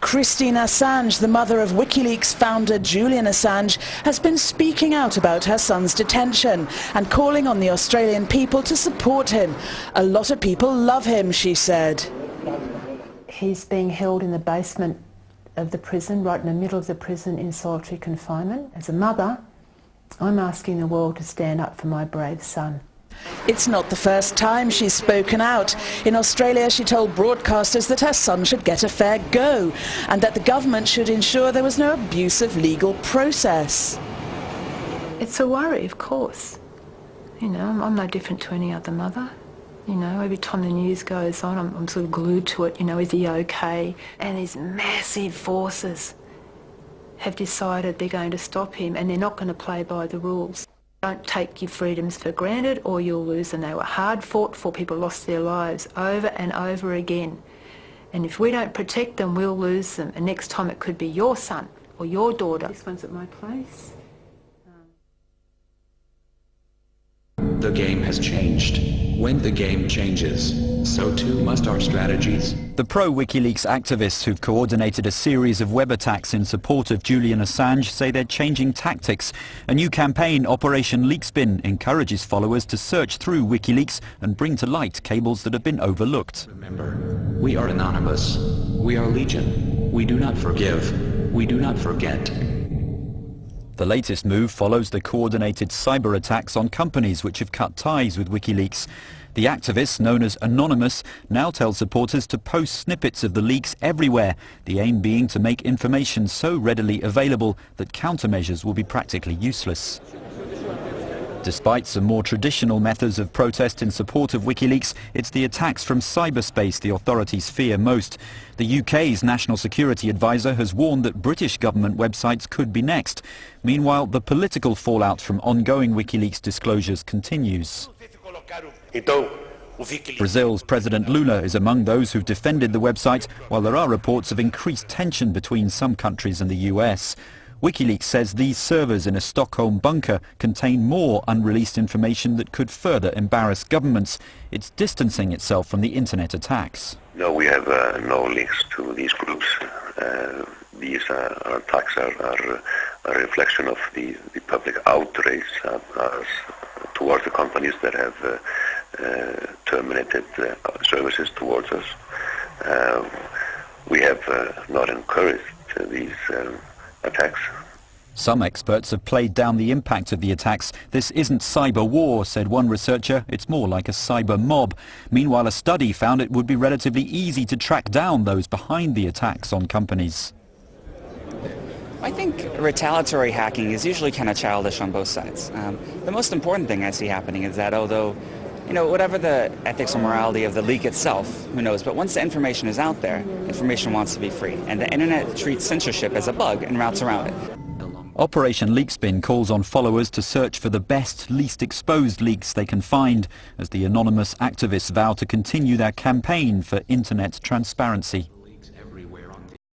Christine Assange, the mother of WikiLeaks founder Julian Assange, has been speaking out about her son's detention and calling on the Australian people to support him. A lot of people love him, she said. He's being held in the basement of the prison, right in the middle of the prison in solitary confinement. As a mother, I'm asking the world to stand up for my brave son. It's not the first time she's spoken out. In Australia, she told broadcasters that her son should get a fair go and that the government should ensure there was no abusive legal process. It's a worry, of course. You know, I'm no different to any other mother. You know, every time the news goes on, I'm sort of glued to it. You know, is he okay? And these massive forces have decided they're going to stop him and they're not going to play by the rules. Don't take your freedoms for granted or you'll lose them. They were hard fought for, people lost their lives over and over again. And if we don't protect them, we'll lose them. And next time it could be your son or your daughter. This one's at my place. The game has changed. When the game changes, so too must our strategies. The pro-WikiLeaks activists who've coordinated a series of web attacks in support of Julian Assange say they're changing tactics. A new campaign, Operation Leakspin, encourages followers to search through WikiLeaks and bring to light cables that have been overlooked. Remember, we are anonymous. We are legion. We do not forgive. We do not forget. The latest move follows the coordinated cyber attacks on companies which have cut ties with WikiLeaks. The activists, known as Anonymous, now tell supporters to post snippets of the leaks everywhere, the aim being to make information so readily available that countermeasures will be practically useless. Despite some more traditional methods of protest in support of WikiLeaks, it's the attacks from cyberspace the authorities fear most. The UK's National Security Advisor has warned that British government websites could be next. Meanwhile, the political fallout from ongoing WikiLeaks disclosures continues. Brazil's President Lula is among those who've defended the website, while there are reports of increased tension between some countries and the US. WikiLeaks says these servers in a Stockholm bunker contain more unreleased information that could further embarrass governments. It's distancing itself from the internet attacks. No, we have no links to these groups. These attacks are a reflection of the public outrage towards the companies that have terminated services towards us. We have not encouraged these attacks. Some experts have played down the impact of the attacks. This isn't cyber war, said one researcher. It's more like a cyber mob. Meanwhile, a study found it would be relatively easy to track down those behind the attacks on companies. I think retaliatory hacking is usually kind of childish on both sides. The most important thing I see happening is that although, you know, whatever the ethics or morality of the leak itself, who knows, but once the information is out there, information wants to be free. And the internet treats censorship as a bug and routes around it. Operation Leakspin calls on followers to search for the best, least exposed leaks they can find, as the anonymous activists vow to continue their campaign for internet transparency.